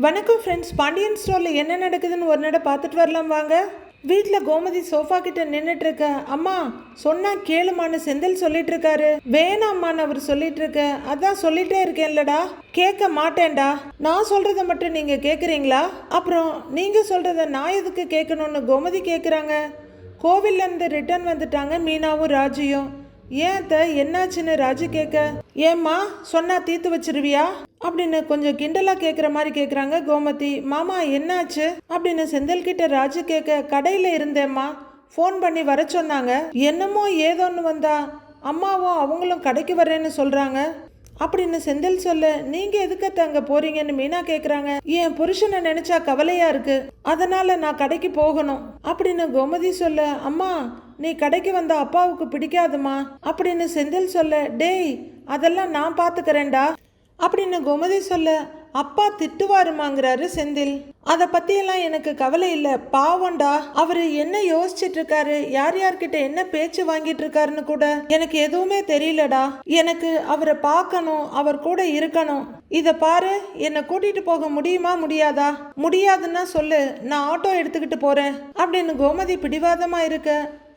வணக்கம் ஃப்ரெண்ட்ஸ், பாண்டியன் ஸ்டோரில் என்ன நடக்குதுன்னு ஒரு நட பார்த்துட்டு வரலாம் வாங்க. வீட்டில் கோமதி சோஃபா கிட்ட நின்றுட்டு இருக்க. அம்மா சொன்னா கேளுமான்னு செந்தில் சொல்லிட்டு இருக்காரு. வேணாம்மான்னு அவர் சொல்லிட்டு இருக்க. அதான் சொல்லிட்டே இருக்கேன்லடா, கேட்க மாட்டேன்டா. நான் சொல்றத மட்டும் நீங்க கேட்குறீங்களா? அப்புறம் நீங்க சொல்றத நான் எதுக்கு கேட்கணும்னு கோமதி கேட்குறாங்க. கோவில்ல இருந்து ரிட்டர்ன் வந்துட்டாங்க மீனாவும் ராஜியும். ஏன் என்னாச்சுன்னு ராஜு கேட்க, ஏம்மா சொன்னா தீர்த்து வச்சிருவியா அப்படின்னு கொஞ்சம் கிண்டலா கேட்குற மாதிரி கேட்குறாங்க கோமதி. மாமா என்னாச்சு அப்படின்னு செந்தில் கிட்ட ராஜு கேட்க, கடையில் இருந்தேம்மா, ஃபோன் பண்ணி வர சொன்னாங்க, என்னமோ ஏதோன்னு வந்தா அம்மாவும் அவங்களும் கடைக்கு வரேன்னு சொல்கிறாங்க அப்படின்னு செந்தில் சொல்ல, நீங்கள் எதுக்கு அங்கே போறீங்கன்னு மீனா கேட்குறாங்க. என் புருஷனை நினச்சா கவலையாக இருக்கு, அதனால நான் கடைக்கு போகணும் அப்படின்னு கோமதி சொல்ல, அம்மா நீ கடைக்கு வந்த அப்பாவுக்கு பிடிக்காதுமா அப்படின்னு செந்தில் சொல்ல, டேய் அதெல்லாம் நான் பார்த்துக்கிறேன்டா அப்படின்னு கோமதி சொல்ல, அப்பா திட்டுவாருமாங்கிறாரு செந்தில். அதை பத்தியெல்லாம் எனக்கு கவலை இல்லை, பாவண்டா, அவரு என்ன யோசிச்சுட்டு இருக்காரு, யார் யார்கிட்ட என்ன பேச்சு வாங்கிட்டு இருக்காருன்னு கூட எனக்கு எதுவுமே தெரியலடா. எனக்கு அவரை பார்க்கணும், அவர் கூட இருக்கணும். இத பாரு, என்னை கூட்டிட்டு போக முடியுமா முடியாதா? முடியாதுன்னா சொல்லு, நான் ஆட்டோ எடுத்துக்கிட்டு போறேன் அப்படின்னு கோமதி பிடிவாதமா இருக்க.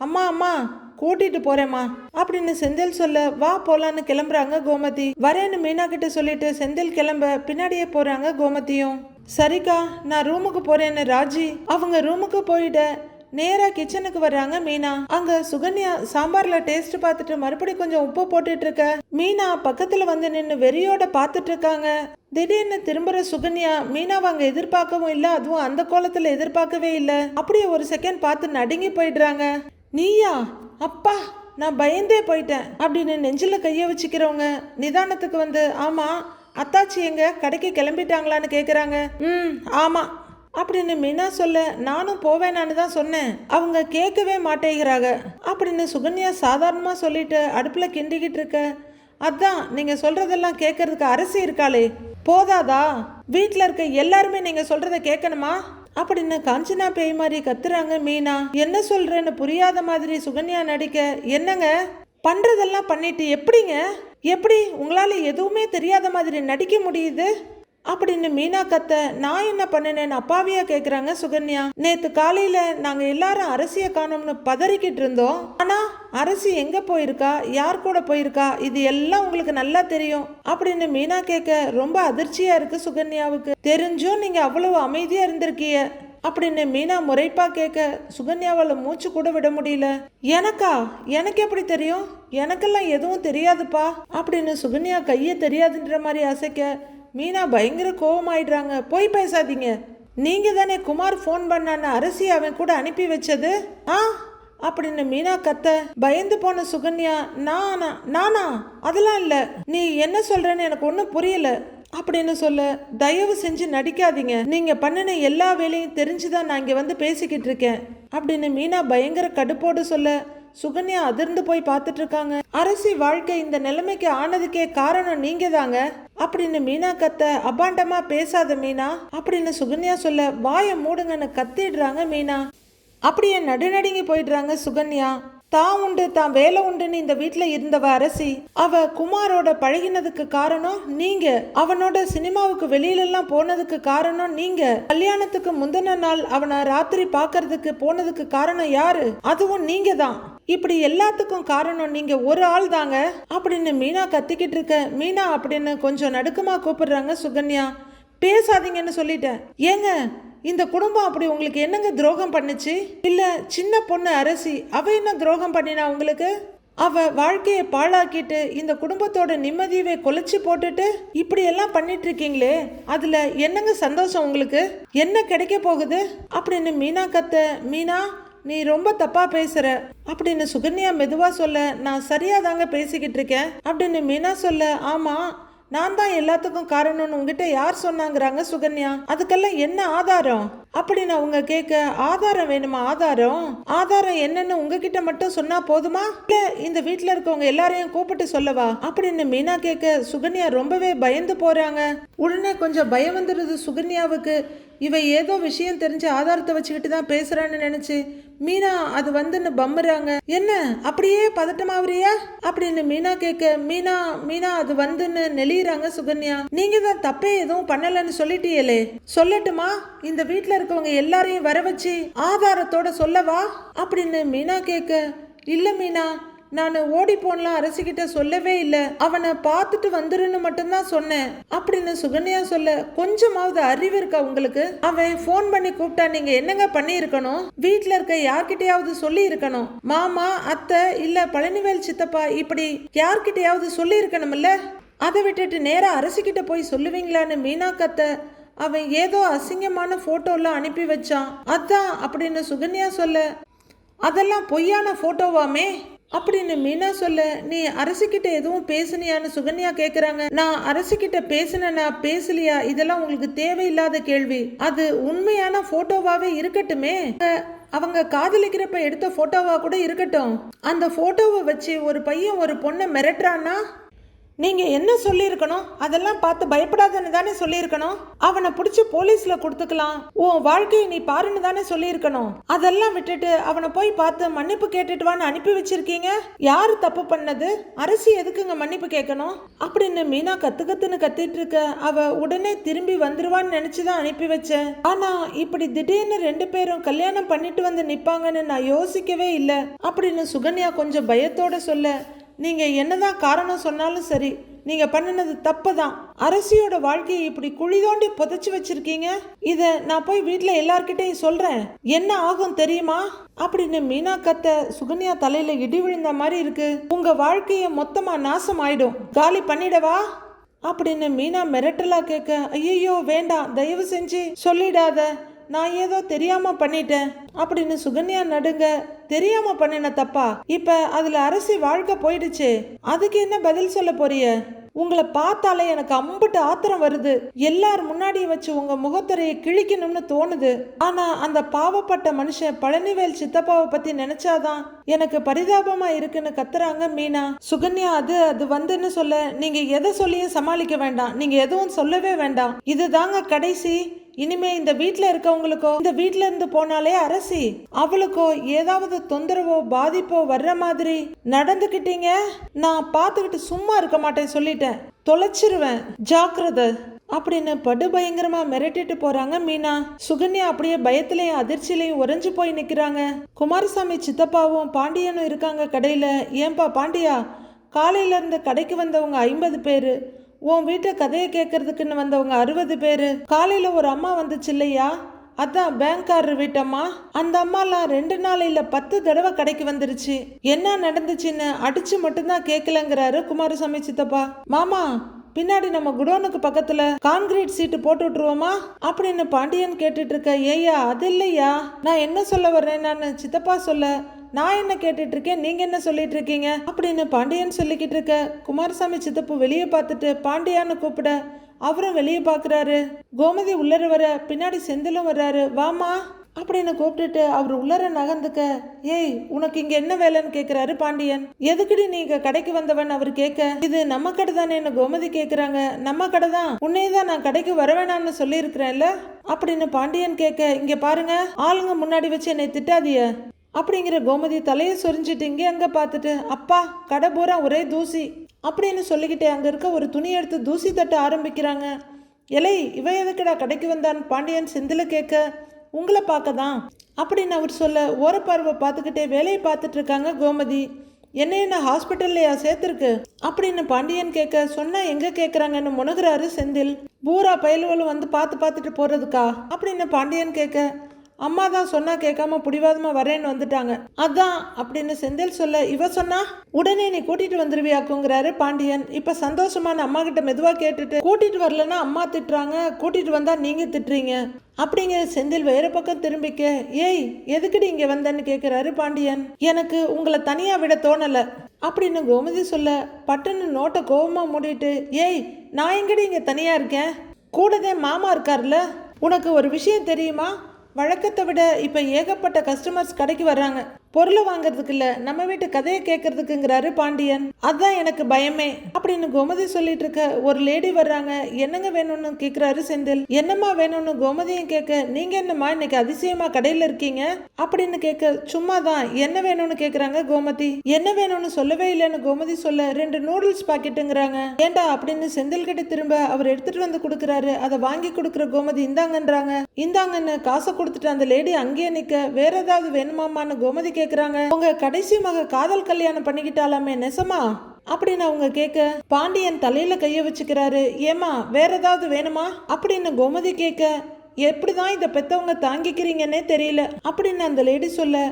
அம்மா அம்மா கூட்டிட்டு போறேம்மா அப்படின்னு செந்தில் சொல்ல, வா போலான்னு கிளம்புறாங்க கோமதி. வரேன்னு மீனா கிட்ட சொல்லிட்டு செந்தில் கிளம்ப பின்னாடியே போறாங்க கோமதியும். சரிக்கா நான் ரூமுக்கு போறேன்னு ராஜி அவங்க ரூமுக்கு போயிட நேரா கிச்சனுக்கு வர்றாங்க மீனா. அங்க சுகன்யா சாம்பார்ல டேஸ்ட் பார்த்துட்டு மறுபடியும் கொஞ்சம் உப்பு போட்டுட்டு இருக்க. மீனா பக்கத்துல வந்து நின்று வெறியோட பார்த்துட்டு இருக்காங்க. திடீர்னு திரும்புற சுகன்யா மீனாவை அங்க எதிர்பார்க்கவும் இல்லை, அதுவும் அந்த கோலத்துல எதிர்பார்க்கவே இல்லை. அப்படியே ஒரு செகண்ட் பார்த்து நடுங்கி போயிடுறாங்க. நீயா? அப்பா நான் பயந்தே போயிட்டேன் அப்படின்னு நெஞ்சில கைய வச்சுக்கிறவங்க நிதானத்துக்கு வந்து, ஆமா அத்தாச்சி எங்க, கடைக்கு கிளம்பிட்டாங்களான்னு கேக்குறாங்க. ஆமா அப்படின்னு மீனா சொல்ல, நானும் போவேனான்னு தான் சொன்னேன், அவங்க கேட்கவே மாட்டேங்கிறாங்க அப்படின்னு சுகன்யா சாதாரணமா சொல்லிட்டு அடுப்புல கிண்டிக்கிட்டு இருக்க. அதான் நீங்க சொல்றதெல்லாம் கேட்கறதுக்கு அரசி இருக்காளே, போதாதா? வீட்டில் இருக்க எல்லாருமே நீங்க சொல்றத கேட்கணுமா அப்படின்னு காஞ்சனா பேய் மாதிரி கத்துறாங்க மீனா. என்ன சொல்றேன்னு புரியாத மாதிரி சுகன்யா நடிக்க, என்னங்க பண்றதெல்லாம் பண்ணிட்டு எப்படிங்க, எப்படி உங்களால எதுவுமே தெரியாத மாதிரி நடிக்க முடியுது அப்படின்னு மீனா கத்த. நான் என்ன பண்ணினேன்னு அப்பாவியா கேக்குறாங்க சுகன்யா. நேத்து காலையில நாங்க எல்லாரும் அரசிய காணோம்னு பதறிக்கிட்டு இருந்தோம், ஆனா அரசி எங்க போயிருக்கா, யார் கூட போயிருக்கா, இது எல்லாம் உங்களுக்கு நல்லா தெரியும் அப்படின்னு மீனா கேட்க. ரொம்ப அதிர்ச்சியா இருக்கு சுகன்யாவுக்கு. தெரிஞ்சும் நீங்க அவ்வளவு அமைதியா இருந்திருக்கீங்க அப்படின்னு மீனா முறைப்பா கேட்க, சுகன்யாவால மூச்சு கூட விட முடியல. எனக்கா? எனக்கு எப்படி தெரியும், எனக்கெல்லாம் எதுவும் தெரியாதுப்பா அப்படின்னு சுகன்யா கையே தெரியாதுன்ற மாதிரி அசைக்க மீனா பயங்கர கோவமாயிடுறாங்க. போய் பேசாதீங்க, நீங்க தானே குமார் ஃபோன் பண்ணான்னு அரசி அவன் கூட அனுப்பி வச்சது அப்படின்னு மீனா கத்த. பயந்து போன சுகன்யா, நானா அதெல்லாம் இல்ல, நீ என்ன சொல்றன்னு எனக்கு ஒன்றும் புரியல அப்படின்னு சொல்ல, தயவு செஞ்சு நடிக்காதீங்க, நீங்க பண்ணின எல்லா வேலையும் தெரிஞ்சுதான் நான் இங்க வந்து பேசிக்கிட்டு இருக்கேன் அப்படின்னு மீனா பயங்கர கடுப்போடு சொல்ல, சுகன்யா அதிர்ந்து போய் பார்த்துட்டு இருக்காங்க. அரசி வாழ்க்கை இந்த நிலைமைக்கு ஆனதுக்கே காரணம் நீங்க தாங்க அப்படின்னு மீனா கத்த. அபாண்டமா பேசாத மீனா அப்படின்னு சுகன்யா சொல்ல, வாயை மூடுங்கன்னு கத்திடுறாங்க மீனா. அப்படியே நடுநடுங்கி போயிடுறாங்க சுகன்யா. தான் உண்டு தான் வேலை உண்டுன்னு இந்த வீட்டுல இருந்தவ அரசி, அவ குமாரோட பழகினதுக்கு காரணம் நீங்க, அவனோட சினிமாவுக்கு வெளியிலெல்லாம் போனதுக்கு காரணம் நீங்க, கல்யாணத்துக்கு முந்தின நாள் அவனை ராத்திரி பாக்குறதுக்கு போனதுக்கு காரணம் யாரு, அதுவும் நீங்க தான். இப்படி எல்லாத்துக்கும் காரணம் நீங்க ஒரு ஆள் தாங்க அப்படின்னு மீனா கத்திக்கிட்டு இருக்க. மீனா அப்படின்னு கொஞ்சம் நடுக்கமா கூப்பிடுறாங்க சுகன்யா. பேசாதீங்கன்னு சொல்லிட்டேன். ஏங்க இந்த குடும்பம் அப்படி உங்களுக்கு என்னங்க துரோகம் பண்ணுச்சு? இல்ல சின்ன பொண்ணு அரசி அவ என்ன துரோகம் பண்ணினா உங்களுக்கு? அவ வாழ்க்கையை பாழாக்கிட்டு இந்த குடும்பத்தோட நிம்மதியவே கொலைச்சு போட்டுட்டு இப்படி எல்லாம் பண்ணிட்டு இருக்கீங்களே, அதுல என்னங்க சந்தோஷம் உங்களுக்கு? என்ன கிடைக்க போகுது அப்படின்னு மீனா கத்த. மீனா நீ ரொம்ப தப்பா பேசுற அப்படின்னு சுகன்யா மெதுவா சொல்ல, நான் சரியா தாங்க பேசிக்கிட்டு இருக்கேன் அப்படின்னு மீனா சொல்ல. ஆமா நான் தான் எல்லாத்துக்கும் காரணம்னு உங்ககிட்ட யார் சொன்னாங்கிறாங்க சுகன்யா. அதுக்கெல்லாம் என்ன ஆதாரம் அப்படின்னு அவங்க கேட்க. ஆதாரம் வேணுமா? ஆதாரம் என்னன்னு உங்ககிட்ட மட்டும் சொன்னா போதுமா, இல்ல இந்த வீட்டுல இருக்கவங்க எல்லாரையும் கூப்பிட்டு சொல்லவா அப்படின்னு மீனா கேட்க. சுகன்யா ரொம்பவே பயந்து போறாங்க. உடனே கொஞ்சம் பயம் வந்துடுது சுகன்யாவுக்கு. இவ ஏதோ விஷயம் தெரிஞ்ச ஆதாரத்தை வச்சுக்கிட்டு தான் பேசுறான்னு நினைச்சு மீனா அது வந்துன்னு பம்புறாங்க. என்ன அப்படியே பதட்டமாவறியா அப்படின்னு மீனா கேட்க, மீனா மீனா அது வந்துன்னு நெளியறாங்க சுகன்யா. நீங்க தான் தப்பே எதுவும் பண்ணலன்னு சொல்லிட்டீங்களே, சொல்லட்டுமா? இந்த வீட்டுல இருக்கவங்க எல்லாரையும் வர வச்சு ஆதாரத்தோட சொல்லவா அப்படின்னு மீனா கேட்க, இல்ல மீனா, நான் ஓடி போனலாம் அரசிக்கிட்ட சொல்லவே இல்லை, அவனை பார்த்துட்டு வந்துருன்னு மட்டும்தான் சொன்னேன் அப்படின்னு சுகன்யா சொல்ல, கொஞ்சமாவது அறிவு இருக்கா உங்களுக்கு? அவன் போன் பண்ணி கூப்பிட்டா நீங்க என்னங்க பண்ணி இருக்கணும்? வீட்டுல இருக்க யார்கிட்டயாவது சொல்லி இருக்கணும். மாமா, அத்தை, இல்ல பழனிவேல் சித்தப்பா, இப்படி யார்கிட்டயாவது சொல்லி இருக்கணும்ல. அதை விட்டுட்டு நேரா அரசிக்கிட்ட போய் சொல்லுவீங்களான்னு மீனா கத்த, அவன் ஏதோ அசிங்கமான போட்டோலாம் அனுப்பி வச்சான், அதான் அப்படின்னு சுகன்யா சொல்ல, அதெல்லாம் பொய்யான போட்டோவாமே அப்படின்னு மீனா சொல்ல, நீ அரசிக்கிட்ட எதுவும் பேசுனியான்னு சுகன்யா கேக்குறாங்க. நான் அரசிக்கிட்ட பேசுனா பேசலையா, இதெல்லாம் உங்களுக்கு தேவையில்லாத கேள்வி. அது உண்மையான போட்டோவாவே இருக்கட்டுமே, அவங்க காதலிக்கிறப்ப எடுத்த போட்டோவா கூட இருக்கட்டும். அந்த போட்டோவை வச்சு ஒரு பையன் ஒரு பொண்ணை மிரட்டுறான்னா நீங்க என்ன சொல்லியிருக்கணும்? அதெல்லாம் பார்த்து பயப்படாதன்னு தானே சொல்லியிருக்கணும். அவனை பிடிச்சி போலீஸ்ல கொடுத்துக்கலாம், உன் வாழ்க்கையை நீ பாருன்னு தானே சொல்லியிருக்கணும். அதெல்லாம் விட்டுட்டு அவனை போய் பார்த்து மன்னிப்பு கேட்டுட்டு வான்னு அனுப்பி வச்சிருக்கீங்க. யாரு தப்பு பண்ணது? அரசி எதுக்குங்க மன்னிப்பு கேட்கணும் அப்படின்னு மீனா கத்துன்னு கத்திட்டு இருக்க, அவ உடனே திரும்பி வந்துருவான்னு நினைச்சுதான் அனுப்பி வச்சேன். ஆனா இப்படி திடீர்னு 2 பேரும் கல்யாணம் பண்ணிட்டு வந்து நிப்பாங்கன்னு நான் யோசிக்கவே இல்லை அப்படின்னு சுகன்யா கொஞ்சம் பயத்தோட சொல்ல, நீங்க என்னதான் காரணம் சொன்னாலும் சரி, நீங்க பண்ணினது தப்பு தான். அரசியோட வாழ்க்கையை இப்படி குழி தோண்டி புதைச்சு வச்சிருக்கீங்க. இத நான் போய் வீட்டுல எல்லார்கிட்டையும் சொல்றேன், என்ன ஆகும் தெரியுமா அப்படின்னு மீனா கத்த, சுகன்யா தலையில இடி விழுந்த மாதிரி இருக்கு. உங்க வாழ்க்கைய மொத்தமா நாசம் ஆயிடும், காலி பண்ணிடவா அப்படின்னு மீனா மிரட்டலா கேட்க, ஐயோ வேண்டாம், தயவு செஞ்சு சொல்லிடாத, நான் ஏதோ தெரியாம பண்ணிட்டேன் அப்படின்னு சுகன்யா நடுங்க. தெரியாம பண்ணின தப்பா? இப்ப அதுல அரசி வாழ்க்கை போயிடுச்சு, அதுக்கு என்ன பதில் சொல்ல போறிய? உங்களை பார்த்தாலே எனக்கு அம்புட்டு ஆத்திரம் வருது. எல்லார் முன்னாடி வச்சு உங்க முகத்திரையை கிழிக்கணும்னு தோணுது. ஆனா அந்த பாவப்பட்ட மனுஷன் பழனிவேல் சித்தப்பாவை பத்தி நினைச்சாதான் எனக்கு பரிதாபமா இருக்குன்னு கத்துறாங்க மீனா. சுகன்யா அது வந்துன்னு சொல்ல, நீங்க எதை சொல்லியும் சமாளிக்க வேண்டாம், நீங்க எதுவும் சொல்லவே வேண்டாம், இதுதாங்க கடைசி. இனிமே இந்த வீட்டுல இருக்கவங்களுக்கோ, இந்த வீட்டுல இருந்து போனாலே அரசி அவளுக்கோ ஏதாவது தொந்தரவோ பாதிப்போ வர்ற மாதிரி நடந்துக்கிட்டீங்க, நான் பார்த்துக்கிட்டு சும்மா இருக்க மாட்டேன், சொல்லிட்டேன், தொலைச்சிருவேன், ஜாக்கிரதை அப்படின்னு படுபயங்கரமா மிரட்டிட்டு போறாங்க மீனா. சுகன்யா அப்படியே பயத்திலையும் அதிர்ச்சியிலையும் உறைஞ்சு போய் நிக்கிறாங்க. குமாரசாமி சித்தப்பாவும் பாண்டியனும் இருக்காங்க கடையில. ஏன்பா பாண்டியா, காலையில இருந்து கடைக்கு வந்தவங்க 50 பேரு, உன் வீட்டை கதையை கேட்கறதுக்குன்னு வந்தவங்க 60 பேரு. காலையில ஒரு அம்மா வந்துச்சு இல்லையா, அதான் பேங்க்காரர் வீட்டம்மா. அந்த அம்மாலாம் 2 நாள் இல்ல 10 தடவை கடைக்கு வந்துருச்சு. என்ன நடந்துச்சுன்னு அடிச்சு மட்டும்தான் கேட்கலங்கிறாரு குமாரசாமி சித்தப்பா. மாமா, பின்னாடி நம்ம குடோனுக்கு பக்கத்துல கான்கிரீட் சீட்டு போட்டு விட்டுருவோமா அப்படின்னு பாண்டியன் கேட்டுட்டு இருக்க. ஏய்யா அது இல்லையா, நான் என்ன சொல்ல வர்றேன் நான் சித்தப்பா சொல்ல, நான் என்ன கேட்டுட்டு இருக்கேன், நீங்க என்ன சொல்லிட்டு இருக்கீங்க அப்படின்னு பாண்டியன் சொல்லிக்கிட்டு இருக்க. குமாரசாமி சித்தப்பு வெளியே பார்த்துட்டு பாண்டியான்னு கூப்பிட, அவரும் வெளியே பார்க்குறாரு. கோமதி உள்ளர வர, பின்னாடி செந்திலும் வர்றாரு. வாமா அப்படின்னு கூப்பிட்டுட்டு அவர் உள்ளர நகர்ந்துக்க, ஏய் உனக்கு இங்க என்ன வேலைன்னு கேட்கிறாரு பாண்டியன். எதுக்குடி நீங்க கடைக்கு வந்தவன் அவர் கேட்க, இது நம்ம கடை தானேன்னு கோமதி கேட்குறாங்க. நம்ம கடை தான், உன்னையதான் நான் கடைக்கு வர வேணாம்னு சொல்லி இருக்கிறேன்ல அப்படின்னு பாண்டியன் கேட்க, இங்க பாருங்க, ஆளுங்க முன்னாடி வச்சு என்னை திட்டாதிய அப்படிங்கிற கோமதி தலையை சொரிஞ்சிட்டு இங்கே அங்கே பார்த்துட்டு, அப்பா கடை பூரா ஒரே தூசி அப்படின்னு சொல்லிக்கிட்டே அங்கே இருக்க ஒரு துணி எடுத்து தூசி தட்ட ஆரம்பிக்கிறாங்க. எலை இவ எதுக்குடா கடைக்கு வந்தான் பாண்டியன் செந்தில கேட்க, உங்களை பார்க்க தான் அப்படின்னு அவர் சொல்ல, ஓரப்பார்வை பார்த்துக்கிட்டே வேலையை பார்த்துட்டு இருக்காங்க கோமதி. என்ன ஹாஸ்பிட்டல்லையா சேர்த்துருக்கு அப்படின்னு பாண்டியன் கேட்க, சொன்னா எங்க கேட்குறாங்கன்னு முனகுறாரு செந்தில். பூரா பயலுவலும் வந்து பார்த்துட்டு போறதுக்கா அப்படின்னு பாண்டியன் கேட்க, அம்மா தான் சொன்னா கேட்காம பிடிவாதமா வரேன்னு வந்துட்டாங்க, அதான் அப்படின்னு செந்தில் சொல்ல, இவ சொன்னா உடனே நீ கூட்டிட்டு வந்துருவியாக்குங்கிறாரு பாண்டியன். இப்ப சந்தோஷமான அம்மா கிட்ட மெதுவா கேட்டுட்டு, கூட்டிட்டு வரலன்னா அம்மா திட்டுறாங்க, கூட்டிட்டு வந்தா நீங்க திட்டுறீங்க அப்படிங்கிற செந்தில் வேற பக்கம் திரும்பிக்க, ஏய் எதுக்குடி இங்க வந்தேன்னு கேட்கிறாரு பாண்டியன். எனக்கு உங்களை தனியா விட தோணல அப்படின்னு கோமதி சொல்ல, பட்டுன்னு நோட்டை கோபமா மூடிட்டு, ஏய் நான் எங்கடி இங்க தனியா இருக்கேன், கூடதே மாமா இருக்காருல்ல, உனக்கு ஒரு விஷயம் தெரியுமா, வழக்கத்தை விட இப்போ ஏகப்பட்ட கஸ்டமர்ஸ் கடைக்கு வர்றாங்க, பொருளை வாங்குறதுக்கு இல்ல, நம்ம வீட்டு கதையை கேட்கறதுக்குங்கிறாரு பாண்டியன். அதான் எனக்கு பயமே அப்படின்னு கோமதி சொல்லிட்டு இருக்க ஒரு லேடி வர்றாங்க. என்னங்க வேணும்னு கேக்குறாரு செந்தில். என்னம்மா வேணும்னு கோமதியும் கேட்க, நீங்க என்னம்மா இன்னைக்கு அதிசயமா கடையில இருக்கீங்க அப்படின்னு கேட்க, சும்மாதான் என்ன வேணும்னு கேக்குறாங்க கோமதி. என்ன வேணும்னு சொல்லவே இல்லைன்னு கோமதி சொல்ல, 2 நூடுல்ஸ் பாக்கெட்டுங்கிறாங்க. ஏண்டா அப்படின்னு செந்தில் கிட்ட திரும்ப அவர் எடுத்துட்டு வந்து கொடுக்குறாரு. அதை வாங்கி கொடுக்குற கோமதி இந்தாங்கன்றாங்க. இந்தாங்கன்னு காசை கொடுத்துட்டு அந்த லேடி அங்கேயே நிக்க, வேற ஏதாவது வேணுமாமான்னு கோமதி கேக்குறாங்க. உங்க கடைசி மக காதல் கல்யாணம் பண்ணிக்கிட்டாலாமே, நெசமா அப்படின்னு அவங்க கேட்க, பாண்டியன் தலையில கைய வச்சுக்கிறாரு. ஏமா வேற ஏதாவது வேணுமா அப்படின்னு கோமதி கேட்க, எப்படிதான் இதை பெத்தவங்க தாங்கிக்கிறீங்கன்னே தெரியல அப்படின்னு அந்த லேடி சொல்ல,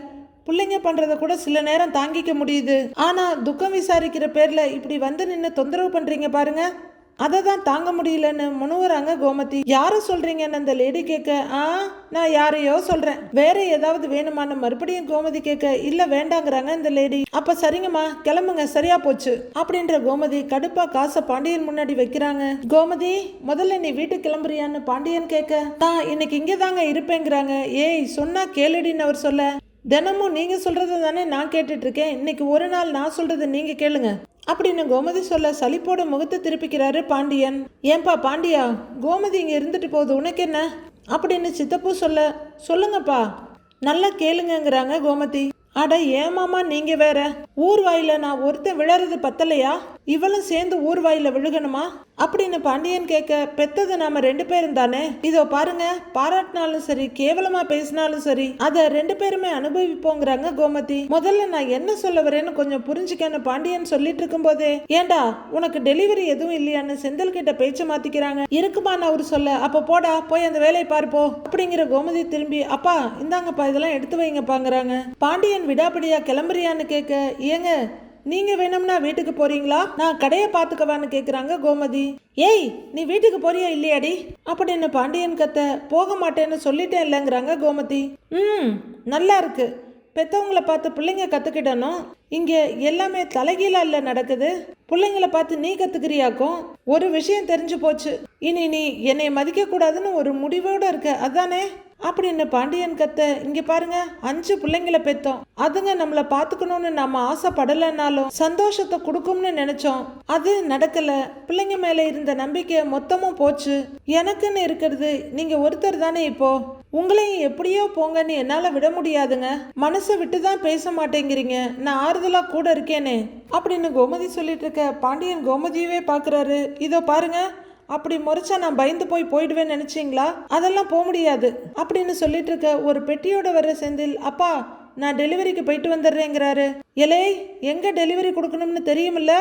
பிள்ளைங்க பண்றத கூட சில நேரம் தாங்கிக்க முடியுது, ஆனா துக்கம் விசாரிக்கிற பேர்ல இப்படி வந்து நின்று தொந்தரவு பண்றீங்க பாருங்க, அதை தான் தாங்க முடியலன்னு முணுவுறாங்க கோமதி. யார சொல்றீங்கன்னு அந்த லேடி கேட்க, நான் யாரையோ சொல்றேன், வேற ஏதாவது வேணுமான்னு மறுபடியும் கோமதி கேட்க, இல்ல வேண்டாங்கிறாங்க இந்த லேடி. அப்ப சரிங்கம்மா கிளம்புங்க, சரியா போச்சு அப்படின்ற கோமதி கடுப்பா காசை பாண்டியன் முன்னாடி வைக்கிறாங்க. கோமதி முதல்ல நீ வீட்டுக்கு கிளம்புறியான்னு பாண்டியன் கேட்க, நான் இன்னைக்கு இங்கே தாங்க இருப்பேங்கிறாங்க. ஏய் சொன்னா கேளுடின்னு அவர் சொல்ல, தினமும் நீங்க சொல்றது தானே நான் கேட்டுட்டு இருக்கேன், இன்னைக்கு ஒரு நாள் நான் சொல்றது நீங்க கேளுங்க அப்படின்னு கோமதி சொல்ல, சலிப்போட முகத்தை திருப்பிக்கிறாரு பாண்டியன். ஏன்பா பாண்டியா, கோமதி இங்க இருந்துட்டு போகுது, உனக்கு என்ன அப்படின்னு சித்தப்பூ சொல்ல, சொல்லுங்கப்பா நல்லா கேளுங்கிறாங்க கோமதி. அட ஏமாமா நீங்க வேற, ஊர் வாயில நான் ஒருத்தன் விழறது பத்தலையா, இவளும் சேர்ந்து ஊர் வாயில விழுகணுமா அப்படின்னு பாண்டியன் கேட்க, பெத்தது நாம 2 பேரும் தானே, இதோ பாருங்க பாராட்டினாலும் சரி கேவலமா பேசினாலும் சரி அதை 2 பேருமே அனுபவிப்போங்கிறாங்க கோமதி. முதல்ல நான் என்ன சொல்ல வரேன்னு கொஞ்சம் புரிஞ்சுக்கன்னு பாண்டியன் சொல்லிட்டு இருக்கும் போதே, ஏண்டா உனக்கு டெலிவரி எதுவும் இல்லையான்னு செந்தில் கிட்ட பேச்ச மாத்திக்கிறாங்க. இருக்குமான்னு அவரு சொல்ல, அப்ப போடா போய் அந்த வேலையை பார்ப்போ அப்படிங்கிற கோமதி திரும்பி, அப்பா இந்தாங்கப்பா இதெல்லாம் எடுத்து வைங்கப்பாங்கிறாங்க. பாண்டியன் விடாபடியா கிளம்புறியான்னு கேட்க, ஏங்க நீங்க வேணும்னா வீட்டுக்கு போறீங்களா, நான் கடையை பாத்துக்கவான்னு கேக்குறாங்க கோமதி. ஏய் நீ வீட்டுக்கு போறியா இல்லையாடி அப்படின்னு பாண்டியன் கத்த, போக மாட்டேன்னு சொல்லிட்டேன் இல்லைங்கிறாங்க கோமதி. நல்லா இருக்கு, பெத்தவங்களை பார்த்து பிள்ளைங்க கத்துக்கிடணும், இங்க எல்லாமே தலைகீழா இல்ல நடக்குது, பிள்ளைங்களை பார்த்து நீ கத்துக்கிறியாக்கும், ஒரு விஷயம் தெரிஞ்சு போச்சு, இனி நீ என்னை மதிக்க கூடாதுன்னு ஒரு முடிவோட இருக்க அதானே அப்படின்னு பாண்டியன் கத்த, இங்க பாருங்க 5 பிள்ளைங்களை பெத்தோம், அதுங்க நம்மளை பாத்துக்கணும்னு நாம ஆசைப்படலைன்னாலும் சந்தோஷத்தை கொடுக்கும்னு நினைச்சோம், அது நடக்கல, பிள்ளைங்க மேல இருந்த நம்பிக்கை மொத்தமும் போச்சு, எனக்குன்னு இருக்கிறது நீங்க ஒருத்தர் தானே, இப்போ உங்களையும் எப்படியோ போங்கன்னு என்னால விட முடியாதுங்க, மனசை விட்டுதான் பேச மாட்டேங்கிறீங்க, நான் ஆறுதலா கூட இருக்கேனே அப்படின்னு கோமதி சொல்லிட்டு இருக்க, பாண்டியன் கோமதியவே பாக்குறாரு. இதோ பாருங்க, அப்படி முறைச்சா நான் பயந்து போயிடுவேன்னு நினைச்சீங்களா, அதெல்லாம் போக முடியாது அப்படின்னு சொல்லிட்டு இருக்க ஒரு பெட்டியோட வர்ற செந்தில், அப்பா நான் டெலிவரிக்கு போயிட்டு வந்துடுறேங்கிறாரு. எலே எங்க டெலிவரி கொடுக்கணும்னு தெரியுமில்ல,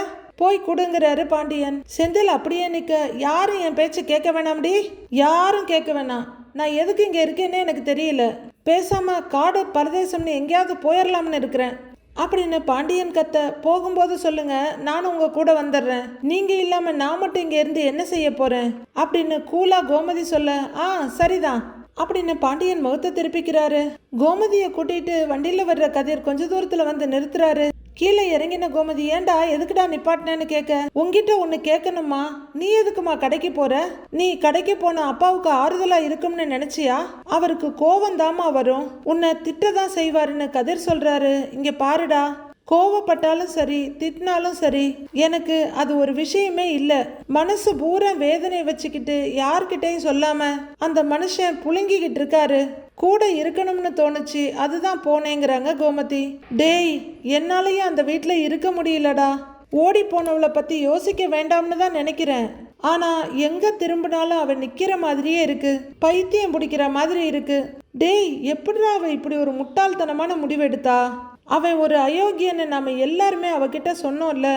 போய் கொடுங்கிறாரு பாண்டியன். செந்தில் அப்படியே நிக்க, யாரும் என் பேச்சு கேட்க வேணாம்டி, யாரும் கேட்க வேணாம், நான் எதுக்கு இங்க இருக்கேன்னே எனக்கு தெரியல, பேசாம காடு பரதேசம்னு எங்கேயாவது போயிடலாம்னு இருக்கிறேன் அப்படின்னு பாண்டியன் கத்த, போகும்போது சொல்லுங்க நானும் உங்க கூட வந்துடுறேன், நீங்க இல்லாம நான் மட்டும் இங்க இருந்து என்ன செய்ய போறேன் அப்படின்னு கூலா கோமதி சொல்ல, சரிதான் அப்படின்னு பாண்டியன் முகத்தை திருப்பிக்கிறாரு. கோமதியை கூட்டிட்டு வண்டியில வர்ற கதிர் கொஞ்ச தூரத்துல வந்து நிறுத்துறாரு. கீழே இறங்கின கோமதி, ஏண்டா எதுக்குடா நிப்பாட்டினேன்னு கேட்க, உங்ககிட்ட ஒன்னு கேட்கணுமா, நீ எதுக்குமா கடைக்கு போற, நீ கடைக்கு போன அப்பாவுக்கு ஆறுதலா இருக்கும்னு நினைச்சியா, அவருக்கு கோவம் தாமா வரும், உன்னை திட்டதான் செய்வாருன்னு கதிர் சொல்றாரு. இங்க பாருடா, கோவப்பட்டாலும் சரி திட்டினாலும் சரி எனக்கு அது ஒரு விஷயமே இல்லை, மனசு பூரா வேதனை வச்சுக்கிட்டு யார்கிட்டையும் சொல்லாம அந்த மனுஷன் புழுங்கிக்கிட்டு இருக்காரு, கூட இருக்கணும்னு தோணுச்சு அதுதான் போனேங்கிறாங்க கோமதி. டேய் என்னாலயும் அந்த வீட்டில் இருக்க முடியலடா, ஓடி போனவளை பத்தி யோசிக்க வேண்டாம்னு தான் நினைக்கிறேன், ஆனா எங்க திரும்பினாலும் அவன் நிக்கிற மாதிரியே இருக்கு, பைத்தியம் பிடிக்கிற மாதிரி இருக்கு. டேய் எப்படிடா அவ இப்படி ஒரு முட்டாள்தனமான முடிவெடுத்தா, அவன் ஒரு அயோக்கியன்னு நாம எல்லாருமே அவகிட்ட சொன்னோம்ல,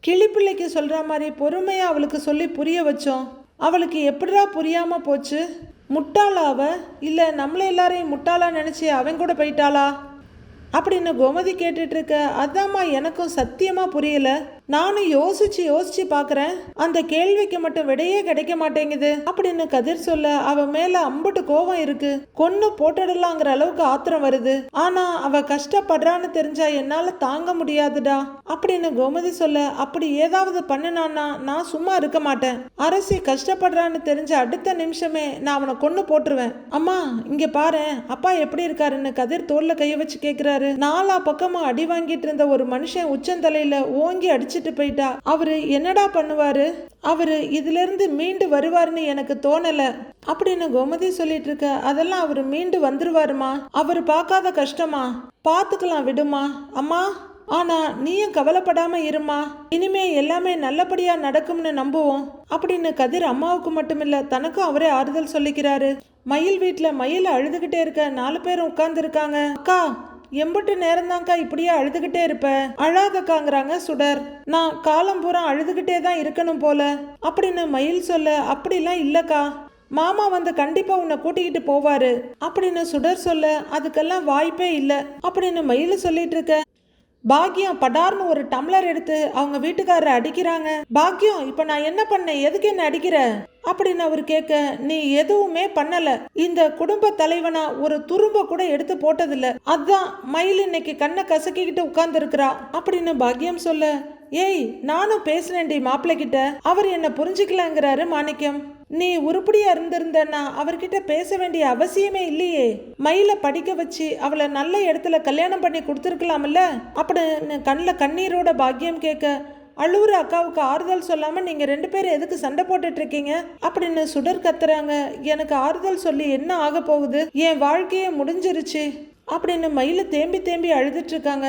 கிளிப்பிள்ளைக்கு சொல்ற மாதிரி பொறுமையா அவளுக்கு சொல்லி புரிய வச்சோம், அவளுக்கு எப்படிடா புரியாம போச்சு, முட்டாளா அவ, இல்ல நம்மள எல்லாரையும் முட்டாளா நினைச்சு அவன் கூட போயிட்டாளா அப்படின்னு கோமதி கேட்டுட்டு இருக்க, அதாம்மா எனக்கும் சத்தியமா புரியல. நானும் யோசிச்சு பாக்குறேன், அந்த கேள்விக்கு மட்டும் விடையே கிடைக்க மாட்டேங்குது அப்படின்னு கதிர் சொல்ல அவ மேல அம்புட்டு கோவம் இருக்கு. கொன்னு போட்டுடலாங்கிற அளவுக்கு ஆத்திரம் வருது. ஆனா அவ கஷ்டப்படுறான்னு தெரிஞ்சா என்னால தாங்க முடியாதுடா அப்படின்னு கோமதி சொல்ல, அப்படி ஏதாவது பண்ணுனான்னா நான் சும்மா இருக்க மாட்டேன். அரசி கஷ்டப்படுறான்னு தெரிஞ்ச அடுத்த நிமிஷமே நான் அவனை கொன்னு போட்டுருவேன். அம்மா இங்க பாரு, அப்பா எப்படி இருக்காருன்னு கதிர் தோல்ல கைய வச்சு கேக்குறாரு. நாலா பக்கமா அடி வாங்கிட்டு இருந்த ஒரு மனுஷன் உச்சந்தலையில ஓங்கி அடிச்சிட்டு போயிட்டா. அவரு என்னடா பண்ணுவாரு? அவரு இதுல இருந்து மீண்டு வருவாருன்னு எனக்கு தோணல அப்படின்னு கோமதி சொல்லிட்டு இருக்க. அதெல்லாம் அவரு மீண்டு வந்துருவாருமா, அவரு பார்க்காத கஷ்டமா, பாத்துக்கலாம் விடுமா அம்மா. ஆனா நீயும் கவலைப்படாம இருமா, இனிமே எல்லாமே நல்லபடியா நடக்கும்னு நம்புவோம் அப்படின்னு கதிர் அம்மாவுக்கு மட்டுமில்ல தனக்கும் அவரே ஆறுதல் சொல்லிக்கிறாரு. மயில் வீட்டுல மயில் அழுதுகிட்டே இருக்க 4 பேரும் உட்கார்ந்து இருக்காங்க. அக்கா எம்பட்டு நேரம்தான்க்கா இப்படியே அழுதுகிட்டே இருப்ப? அழாதக்காங்கிறாங்க சுடர். நான் காலம் பூரா அழுதுகிட்டே தான் இருக்கணும் போல அப்படின்னு மயில் சொல்ல, அப்படிலாம் இல்லக்கா, மாமா வந்து கண்டிப்பா உன்னை கூட்டிக்கிட்டு போவாரு அப்படின்னு சுடர் சொல்ல, அதுக்கெல்லாம் வாய்ப்பே இல்லை அப்படின்னு மயில் சொல்லிட்டு இருக்க. பாக்கியம் படார்னு ஒரு டம்ளர் எடுத்து அவங்க வீட்டுக்காரரை அடிக்கிறாங்க. பாக்கியம் இப்ப நான் என்ன பண்ணேன், எதுக்கு என்ன அடிக்கிற அப்படின்னு அவர் கேட்க, நீ எதுவுமே பண்ணல, இந்த குடும்ப தலைவனா ஒரு துரும்ப கூட எடுத்து போட்டதில்ல, அதான் மயில் இன்னைக்கு கண்ணை கசக்கிக்கிட்டு உட்கார்ந்து இருக்கிறா அப்படின்னு பாக்கியம் சொல்ல, ஏய் நானும் பேசினேன்டி மாப்பிள்ளை கிட்ட, அவர் என்ன புரிஞ்சுக்கலங்கிறாரு மாணிக்கம். நீ உருப்படியா இருந்திருந்தன்னா அவர்கிட்ட பேச வேண்டிய அவசியமே இல்லையே, மயில படிக்க வச்சு அவளை நல்ல இடத்துல கல்யாணம் பண்ணி கொடுத்துருக்கலாம்ல அப்படின்னு கண்ணில் கண்ணீரோட பாக்கியம் கேட்க, அழுவுற அக்காவுக்கு ஆறுதல் சொல்லாம நீங்க 2 பேரும் எதுக்கு சண்டை போட்டுட்டு இருக்கீங்க அப்படின்னு சுடர் கத்துறாங்க. எனக்கு ஆறுதல் சொல்லி என்ன ஆக போகுது, என் வாழ்க்கையே முடிஞ்சிருச்சு அப்படின்னு மயில தேம்பி தேம்பி அழுதுட்டு இருக்காங்க.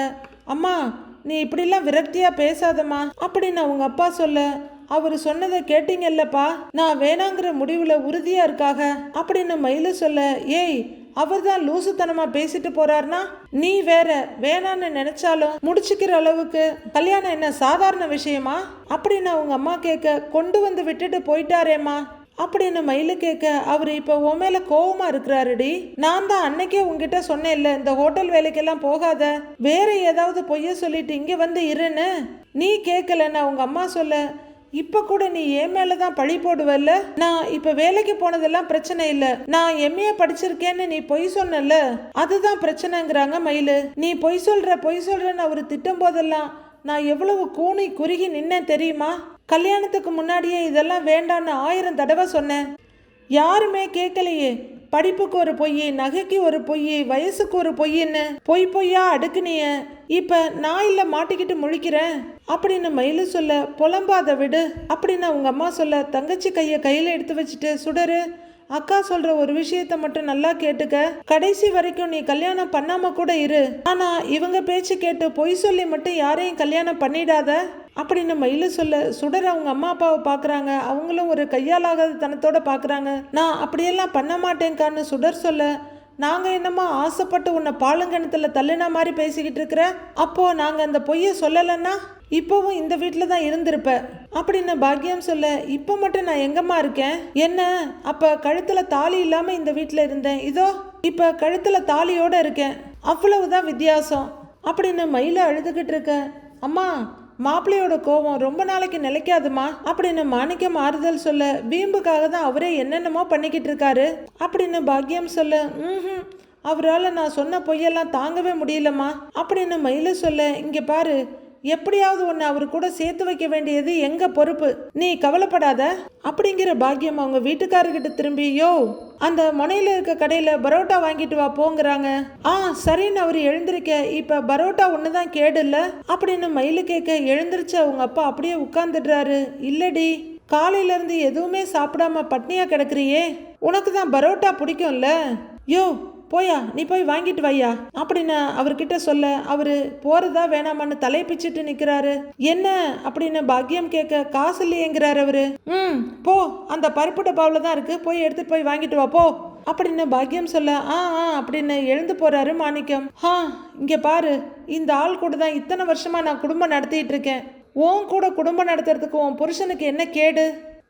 அம்மா நீ இப்படிலாம் விரக்தியா பேசாதம்மா அப்படின்னு அவங்க அப்பா சொல்ல, அவரு சொன்னதை கேட்டீங்கல்லப்பா, நான் வேணாங்கிற முடிவுல உறுதியா இருக்காக அப்படின்னு மயில சொல்ல, ஏய் அவர் தான் லூசுத்தனமா பேசிட்டு போறாருனா நீ வேற, வேணான்னு நினைச்சாலும் முடிச்சுக்கிற அளவுக்கு கல்யாணம் என்ன சாதாரண விஷயமா அப்படின்னு அவங்க அம்மா கேட்க, கொண்டு வந்து விட்டுட்டு போயிட்டாரேம்மா அப்படின்னு மயில கேட்க, அவரு இப்ப உன் மேல கோவமா இருக்கிறாருடி, நான் தான் அன்னைக்கே உங்ககிட்ட சொன்னேன்ல இந்த ஹோட்டல் வேலைக்கெல்லாம் போகாத, வேற ஏதாவது பொய்ய சொல்லிட்டு இங்க வந்து இருன்னு, நீ கேட்கலன்னு அவங்க அம்மா சொல்ல, இப்ப கூட நீ என் மேலதான் பழி போடுவல்ல, நான் இப்ப வேலைக்கு போனதெல்லாம் பிரச்சனை இல்ல, நான் எம்ஏ படிச்சிருக்கேன்னு நீ பொய் சொன்னல, அதுதான் பிரச்சனைங்கிறாங்க மயிலு. நீ பொய் சொல்றன்னு அவரு திட்டும் போதெல்லாம் நான் எவ்வளவு கூனி குறுகி நின்னேன் தெரியுமா, கல்யாணத்துக்கு முன்னாடியே இதெல்லாம் வேண்டான்னு 1000 தடவை சொன்னேன், யாருமே கேட்கலையே, படிப்புக்கு ஒரு பொய், நகைக்கு ஒரு பொய், வயசுக்கு ஒரு பொய்ன்னு பொய்யா அடுக்குனிய, இப்ப நான் இல்ல மாட்டிக்கிட்டு முழிக்கிறேன் அப்படின்னு மயிலு சொல்ல, புலம்பாத விடு அப்படின்னு அவங்க அம்மா சொல்ல, தங்கச்சி கைய கையில எடுத்து வச்சுட்டு, சுடரு அக்கா சொல்ற ஒரு விஷயத்த மட்டும் நல்லா கேட்டுக்க, கடைசி வரைக்கும் நீ கல்யாணம் பண்ணாம கூட இரு, ஆனா இவங்க பேச்சு கேட்டு பொய் சொல்லி மட்டும் யாரையும் கல்யாணம் பண்ணிடாத அப்படின்னு மயிலு சொல்ல, சுடர் அவங்க அம்மா அப்பாவை பாக்குறாங்க. அவங்களும் ஒரு கையாலாகாத தனத்தோட பாக்குறாங்க. நான் அப்படியெல்லாம் பண்ண மாட்டேங்கான்னு சுடர் சொல்ல, நாங்க என்னமோ ஆசைப்பட்டு உன்னை பாலுங்கணத்துல தள்ளுன மாதிரி பேசிக்கிட்டு இருக்கிற, அப்போ நாங்க அந்த பொய்ய சொல்லலைன்னா இப்பவும் இந்த வீட்டில தான் இருந்திருப்ப அப்படின்னு பாக்கியம் சொல்ல, இப்ப மட்டும் நான் எங்கம்மா இருக்கேன், என்ன அப்ப கழுத்துல தாலி இல்லாம இந்த வீட்டில இருந்தேன், இதோ இப்ப கழுத்துல தாலியோட இருக்கேன், அவ்வளவுதான் வித்தியாசம் அப்படின்னு மயில அழுதுகிட்டு இருக்க. அம்மா மாப்பிள்ளையோட கோபம் ரொம்ப நாளைக்கு நிலைக்காதுமா அப்படின்னு மாணிக்கம் ஆறுதல் சொல்ல, வீம்புக்காக தான் அவரே என்னென்னமோ பண்ணிக்கிட்டு இருக்காரு அப்படின்னு பாக்கியம் சொல்ல, அவரால் நான் சொன்ன பொய்யெல்லாம் தாங்கவே முடியலம்மா அப்படின்னு மயில சொல்ல, இங்க பாரு, எப்படியாவது ஒன்று அவரு கூட சேர்த்து வைக்க வேண்டியது எங்க பொறுப்பு, நீ கவலைப்படாத அப்படிங்கிற பாக்கியம் அவங்க வீட்டுக்காரர்கிட்ட திரும்பி, யோ அந்த முனையில இருக்க கடையில பரோட்டா வாங்கிட்டு வா போங்கிறாங்க. சரின்னு அவர் எழுந்திருக்க, இப்ப பரோட்டா ஒண்ணுதான் கேடு இல்ல அப்படின்னு மயிலு கேட்க, எழுந்திருச்சு அவங்க அப்பா அப்படியே உட்கார்ந்துடுறாரு. இல்லடி, காலையில இருந்து எதுவுமே சாப்பிடாம பட்னியா கிடக்குறியே, உனக்கு தான் பரோட்டா பிடிக்கும்ல, யோ போயா நீ போய் வாங்கிட்டு வையா அப்படின்னு அவர்கிட்ட சொல்ல, அவரு போறதா வேணாமான்னு தலையை பிச்சுட்டு நிக்கிறாரு. என்ன அப்படின்னு பாக்கியம் கேட்க, காசு இல்லையேங்கிறாரு அவரு. போ, அந்த பருப்பு டப்பாவில தான் இருக்கு, போய் எடுத்துட்டு போய் வாங்கிட்டு வா போ அப்படின்னு பாக்கியம் சொல்ல, அப்படின்னு எழுந்து போறாரு மாணிக்கம். இங்க பாரு, இந்த ஆள் கூட தான் இத்தனை வருஷமா நான் குடும்பம் நடத்திட்டு இருக்கேன், உன் கூட குடும்பம் நடத்துறதுக்கு உன் புருஷனுக்கு என்ன கேடு,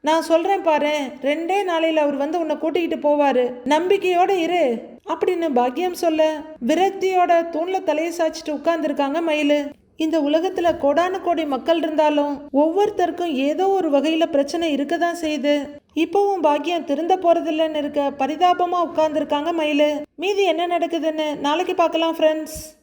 நான் சொல்றேன் பாரு, 2 நாளையில அவர் வந்து உன்னை கூட்டிக்கிட்டு போவாரு, நம்பிக்கையோட இரு அப்படின்னு பாக்கியம் சொல்ல, விரக்தியோட தூண்ல தலையை சாய்ச்சிட்டு உட்கார்ந்துருக்காங்க மயிலு. இந்த உலகத்துல கோடானு கோடி மக்கள் இருந்தாலும் ஒவ்வொருத்தருக்கும் ஏதோ ஒரு வகையில பிரச்சனை இருக்கதான் செய்யுது. இப்பவும் பாக்கியம் திருந்த போறதில்லன்னு இருக்க பரிதாபமா உட்கார்ந்துருக்காங்க மயிலு. மீதி என்ன நடக்குதுன்னு நாளைக்கு பார்க்கலாம் ஃப்ரெண்ட்ஸ்.